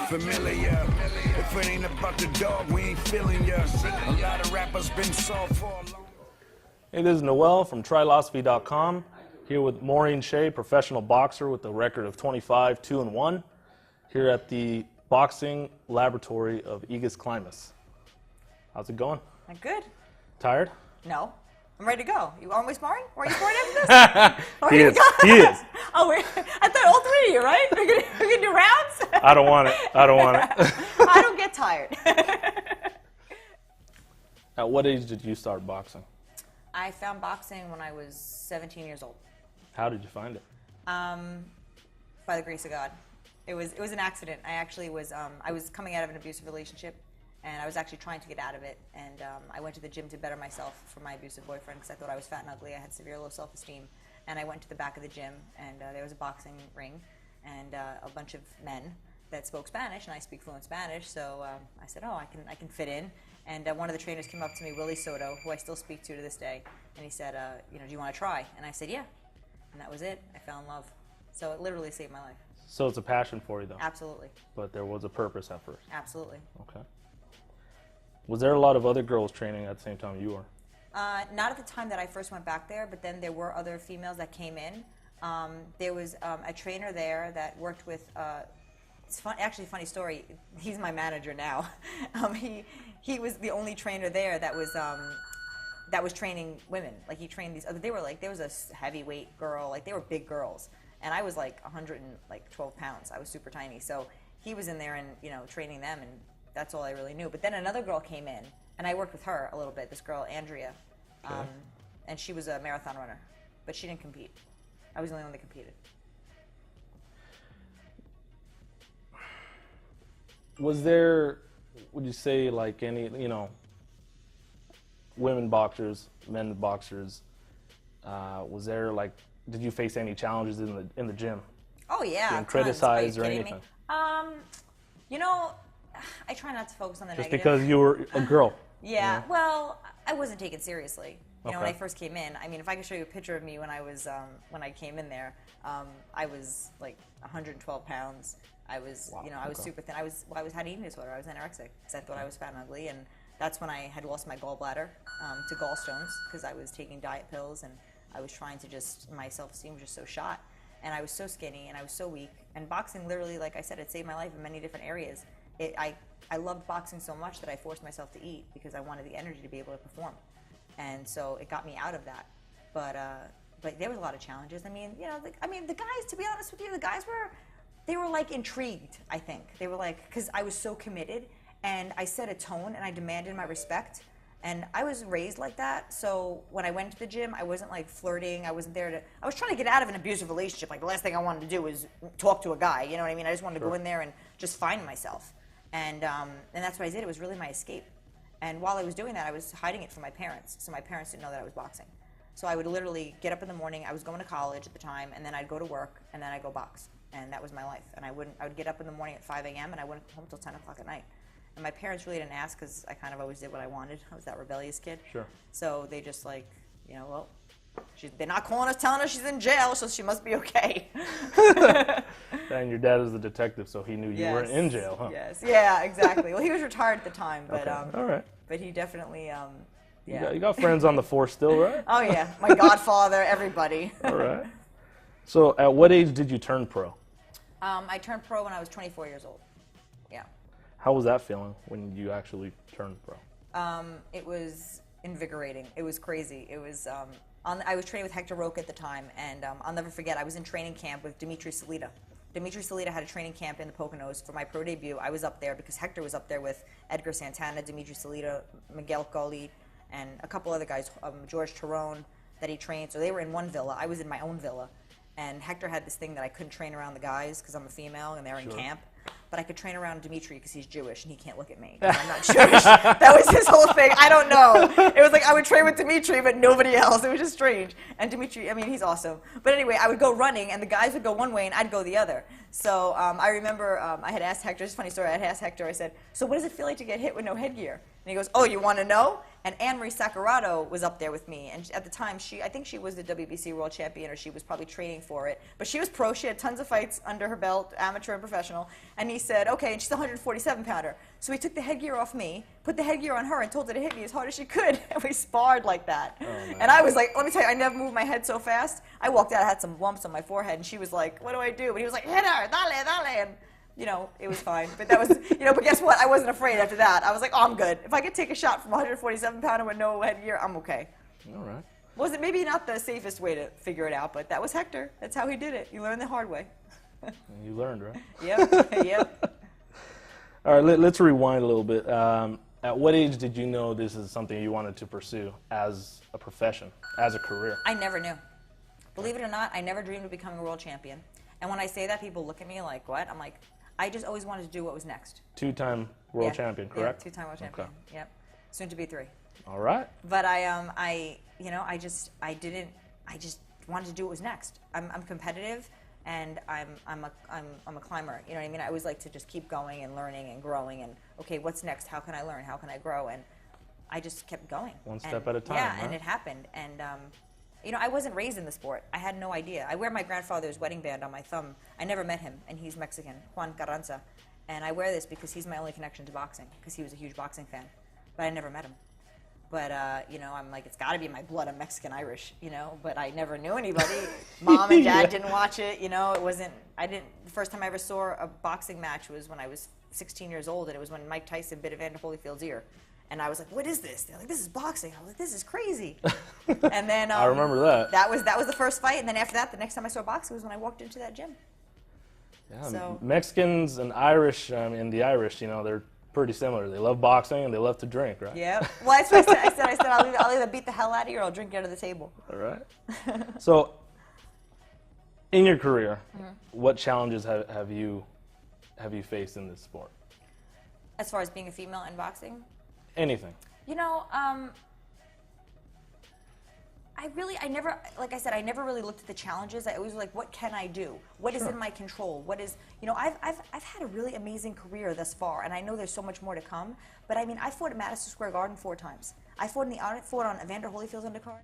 familiar. If it ain't about the dog, we ain't feeling ya. A lot of rappers been soft for a long. Hey, this is Noel from TRYLOSOPHY.com, here with Maureen Shea, professional boxer with a record of 25, 2-1, here at the Boxing Laboratory of Aegis Climax. How's it going? I'm good. Tired? No. I'm ready to go. You on with sparring? Or are you sparring after this? He is. He is. Oh, wait. I thought all three of you, right? We're gonna do rounds? I don't want it. I don't want it. I don't get tired. At what age did you start boxing? I found boxing when I was 17 years old. How did you find it? By the grace of God. It was an accident. I actually was I was coming out of an abusive relationship, and I was actually trying to get out of it. And I went to the gym to better myself for my abusive boyfriend because I thought I was fat and ugly. I had severe low self-esteem. And I went to the back of the gym, and there was a boxing ring, and a bunch of men that spoke Spanish, and I speak fluent Spanish. So I said, oh, I can fit in. And one of the trainers came up to me, Willie Soto, who I still speak to this day, and he said, do you want to try? And I said, yeah. And that was it. I fell in love. So it literally saved my life. So it's a passion for you, though? Absolutely. But there was a purpose at first? Absolutely. Okay. Was there a lot of other girls training at the same time you were? Not at the time that I first went back there, but then there were other females that came in. There was a trainer there that worked with, it's fun, actually a funny story, he's my manager now. He was the only trainer there that was training women. Like he trained these other, they were like, there was a heavyweight girl, like they were big girls. And I was like 112 pounds. I was super tiny. So he was in there and, training them, and that's all I really knew. But then another girl came in, and I worked with her a little bit, this girl, Andrea. Okay. And she was a marathon runner, but she didn't compete. I was the only one that competed. Was there, would you say, like any, women boxers, men boxers, was there like, did you face any challenges in the gym? Oh yeah, being criticized or anything? I try not to focus on the Just negative. because you were a girl. Yeah, well, I wasn't taken seriously. Okay. When I first came in, I mean, if I could show you a picture of me when I was when I came in there, I was like 112 pounds. I was, Wow. I was Okay. super thin. I had eating disorder. I was anorexic because I thought I was fat and ugly, and that's when I had lost my gallbladder to gallstones because I was taking diet pills and I was trying to my self-esteem was just so shot, and I was so skinny and I was so weak. And boxing literally, like I said, it saved my life in many different areas. I loved boxing so much that I forced myself to eat because I wanted the energy to be able to perform. And so it got me out of that. But there was a lot of challenges. I mean, the guys, to be honest with you, the guys they were like intrigued, I think. They were like, because I was so committed and I set a tone and I demanded my respect. And I was raised like that, so when I went to the gym, I wasn't like flirting. I wasn't there I was trying to get out of an abusive relationship. Like the last thing I wanted to do was talk to a guy, you know what I mean? I just wanted to go in there and just find myself. And that's what I did. It was really my escape. And while I was doing that, I was hiding it from my parents. So my parents didn't know that I was boxing. So I would literally get up in the morning. I was going to college at the time, and then I'd go to work, and then I'd go box. And that was my life. And I would get up in the morning at 5 a.m., and I wouldn't come home until 10 o'clock at night. And my parents really didn't ask because I kind of always did what I wanted. I was that rebellious kid. Sure. So they just well, they're not calling us telling us she's in jail, so she must be okay. And your dad was the detective, so he knew you weren't in jail, huh? Yes. Yeah, exactly. Well, he was retired at the time, but Okay. All right. But he definitely You got friends on the force still, right? Oh yeah, my godfather, everybody. All right. So at what age did you turn pro? I turned pro when I was 24 years old. Yeah. How was that feeling when you actually turned pro? It was invigorating. It was crazy. It was. I was training with Hector Roca at the time, and I'll never forget. I was in training camp with Dimitri Salita. Dimitri Salita had a training camp in the Poconos for my pro debut. I was up there because Hector was up there with Edgar Santana, Dimitri Salita, Miguel Gulli, and a couple other guys, George Tyrone, that he trained. So they were in one villa. I was in my own villa. And Hector had this thing that I couldn't train around the guys because I'm a female and they're in camp. But I could train around Dimitri because he's Jewish and he can't look at me 'cause I'm not Jewish. That was his whole thing. I don't know. It was like I would train with Dimitri but nobody else. It was just strange. And Dimitri, I mean, he's awesome. But anyway, I would go running and the guys would go one way and I'd go the other. So I remember I had asked Hector, it's a funny story, I had asked Hector, I said, so what does it feel like to get hit with no headgear? And he goes, oh, you want to know? And Anne-Marie Saccarato was up there with me. And at the time, I think she was the WBC world champion, or she was probably training for it. But she was pro. She had tons of fights under her belt, amateur and professional. And we said, okay, and she's a 147-pounder. So we took the headgear off me, put the headgear on her, and told her to hit me as hard as she could. And we sparred like that. Oh, and I was like, let me tell you, I never moved my head so fast. I walked out, I had some bumps on my forehead, and she was like, what do I do? And he was like, hit her, dale, dale. And, you know, it was fine. But that was, you know, but guess what? I wasn't afraid after that. I was like, oh, I'm good. If I could take a shot from a 147-pounder with no headgear, I'm okay. All right. Was it maybe not the safest way to figure it out, but that was Hector. That's how he did it. You learn the hard way. You learned, right? Yep, yep. All right, let's rewind a little bit. At what age did you know this is something you wanted to pursue as a profession, as a career? I never knew. Believe it or not, I never dreamed of becoming a world champion. And when I say that, people look at me like, what? I'm like, I just always wanted to do what was next. Two-time world champion, correct? Yeah, two-time world champion. Okay. Yep. Soon to be 3. All right. But I just wanted to do what was next. I'm competitive, and I'm a climber. You know what I mean? I always like to just keep going and learning and growing. And okay, what's next? How can I learn? How can I grow? And I just kept going. One step at a time. Yeah, right? and it happened. And you know, I wasn't raised in the sport. I had no idea. I wear my grandfather's wedding band on my thumb. I never met him, and he's Mexican, Juan Carranza. And I wear this because he's my only connection to boxing, because he was a huge boxing fan. But I never met him. But, you know, I'm like, it's got to be in my blood. I'm Mexican-Irish, you know, but I never knew anybody. Mom and Dad didn't watch it, you know. It wasn't, the first time I ever saw a boxing match was when I was 16 years old, and it was when Mike Tyson bit Evander Holyfield's ear. And I was like, what is this? They're like, this is boxing. I was like, this is crazy. And then I remember that. That was the first fight, and then after that, the next time I saw boxing was when I walked into that gym. Yeah, So, Mexicans and Irish, and the Irish, you know, they're pretty similar. They love boxing and they love to drink, right? yeah. Well, that's what I said I'll either beat the hell out of you or I'll drink you under the table. All right. So, in your career, what challenges have you faced in this sport? As far as being a female in boxing? Anything. You know, I never, like I said, I never really looked at the challenges. I always was like, what can I do? What is in my control? What is, you know, I've had a really amazing career thus far, and I know there's so much more to come. But I mean, I fought at Madison Square Garden 4 times. I fought on Evander Holyfield's undercard.